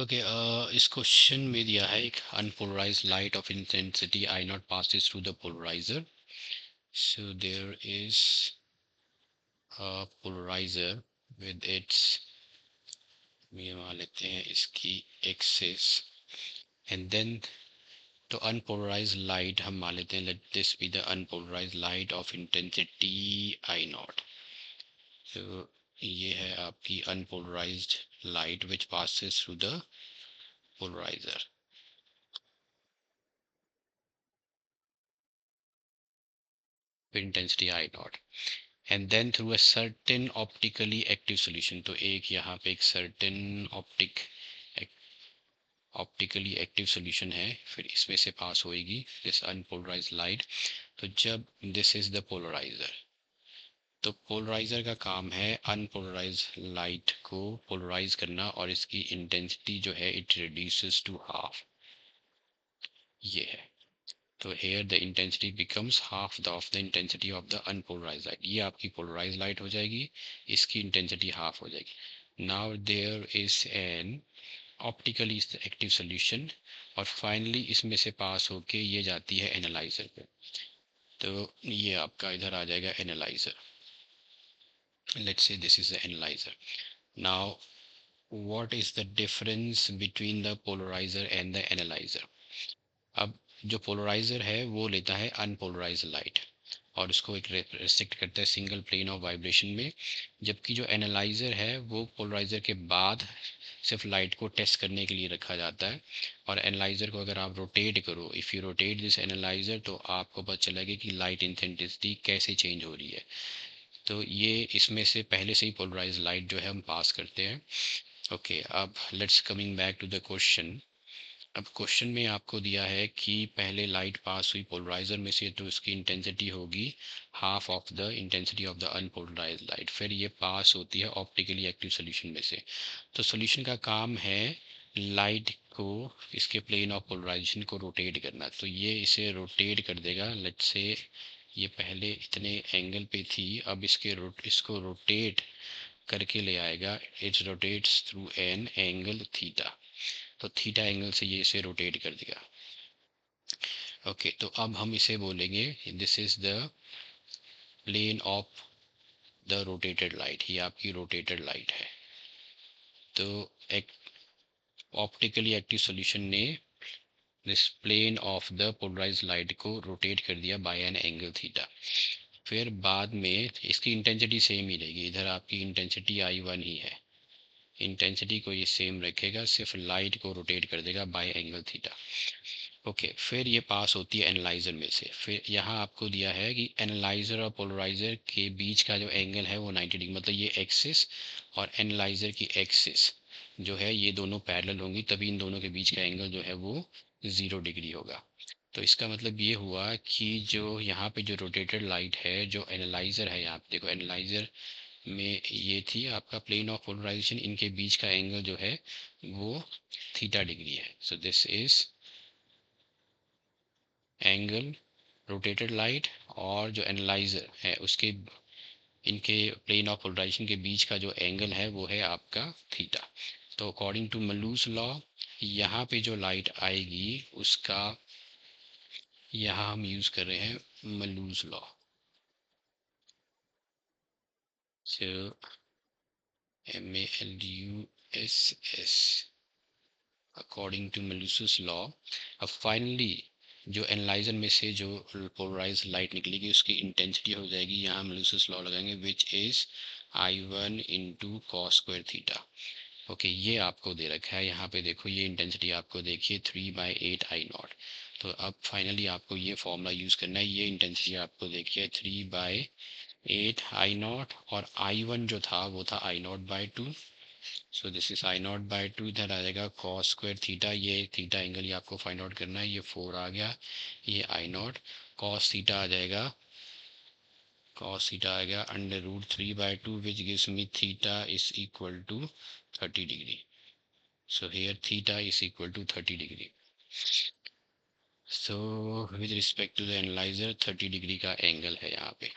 Okay, इस question में दिया है एक unpolarised light of intensity I not passes through the polarizer. So there is a polarizer with its, ये मान लेते हैं इसकी एक्सिस, एंड देन तो अनपोलराइज्ड लाइट हम मान लेते हैं, let this be the unpolarised light of intensity I not. तो ये है आपकी unpolarised light which passes through the polarizer. Intensity I naught, and then through a certain optically active solution. तो एक यहाँ पे एक certain ऑप्टिकली एक्टिव सॉल्यूशन है, फिर इसमें से पास होएगी दिस अनपोलराइज्ड लाइट. तो जब दिस इज द पोलराइजर, तो पोलराइजर का काम है अनपोलराइज्ड लाइट को पोलराइज करना, और इसकी इंटेंसिटी जो है इट रिड्यूसेस टू हाफ. ये है. तो here the intensity becomes half of the intensity of the unpolarized light. ये आपकी polarized light हो जाएगी, इसकी intensity half हो जाएगी. Now there is an optically active solution, और finally इसमें से पास होके ये जाती है एनालाइजर पे. तो ये आपका इधर आ जाएगा analyser. Let's say this is the analyzer. Now what is the difference between the polarizer and the analyzer? अब जो पोलराइजर है वो लेता है अनपोलराइज लाइट और उसको एक रेस्ट्रिक्ट करता है सिंगल प्लेन ऑफ वाइब्रेशन में, जबकि जो एनालाइजर है वो पोलराइजर के बाद सिर्फ लाइट को टेस्ट करने के लिए रखा जाता है. और एनालाइजर को अगर आप रोटेट करो, if you rotate this analyser, तो आपको पता चलेगा कि लाइट इंटेंसिटी कैसे चेंज हो रही है. तो ये इसमें से पहले से ही पोलराइज लाइट जो है हम पास करते हैं. ओके, अब let's coming back to the question. अब क्वेश्चन में आपको दिया है कि पहले लाइट पास हुई पोलराइजर में से, तो उसकी इंटेंसिटी होगी half of the intensity of the unpolarised light. फिर ये पास होती है ऑप्टिकली एक्टिव सॉल्यूशन में से. तो सॉल्यूशन का काम है लाइट को इसके प्लेन ऑफ पोलराइजेशन को रोटेट करना. तो ये इसे रोटेट कर देगा. लेट्स से ये पहले इतने एंगल पे थी, अब इसको रोटेट करके ले आएगा. It rotates through an angle theta. तो थीटा एंगल से ये इसे रोटेट कर देगा. ओके, तो अब हम इसे बोलेंगे this is the plane of the rotated light. ये आपकी रोटेटेड लाइट है. तो एक ऑप्टिकली एक्टिव सॉल्यूशन ने this plane of the polarised light को रोटेट कर दिया बाय एन एंगल थीटा. फिर बाद में इसकी इंटेंसिटी सेम ही रहेगी. इधर आपकी इंटेंसिटी I1 ही है, इंटेंसिटी को ये सेम रखेगा, सिर्फ लाइट को रोटेट कर देगा बाय एंगल थीटा. ओके, फिर ये पास होती है एनालाइजर में से. फिर यहाँ आपको दिया है कि एनालाइजर और पोलराइजर के बीच का जो एंगल है वो 90 डिग्री, मतलब ये एक्सिस और एनालाइजर की एक्सिस जो है ये दोनों पैरेलल होंगी, तभी इन दोनों के बीच का एंगल जो है वो 0 डिग्री होगा. तो इसका मतलब ये हुआ कि जो यहाँ पे जो रोटेटेड लाइट है, जो एनालाइजर है, यहाँ पे देखो एनालाइजर में ये थी आपका प्लेन ऑफ पोलराइजेशन, इनके बीच का एंगल जो है वो थीटा डिग्री है. So this is angle rotated light, और जो एनालाइजर है उसके इनके प्लेन ऑफ पोलराइजेशन के बीच का जो एंगल है वो है आपका थीटा. तो अकॉर्डिंग टू मलूस लॉ यहाँ पे जो लाइट आएगी उसका यहाँ हम यूज कर रहे हैं Malus law. So MALUSS according to Malus law. अब फाइनली जो एनालाइजर में से जो पोलराइज लाइट निकलेगी उसकी इंटेंसिटी हो जाएगी, यहाँ हम लूसिस लॉ लगाएंगे, which is I1 into cos square theta. Okay, ये आपको दे रखा है. यहाँ पे देखो ये इंटेंसिटी आपको देखिए 3/8 I0. तो अब फाइनली आपको ये फॉर्मूला यूज़ करना है. ये इंटेंसिटी आपको देखिए 3/8 I0, और I1 जो था वो था I0/2. So this is I0/2. इधर आ जाएगा कॉस स्क्वायर थीटा, ये थीटा एंगल ये आपको फाइंड आउट करना है. ये 4 आ गया, ये I0 कॉस थीटा आ जाएगा, कॉस थीटा आ गया √3/2, which gives me theta is equal to 30 degree. So here theta is equal to 30 degree. So with respect to the analyser 30 degree का एंगल है यहाँ पे.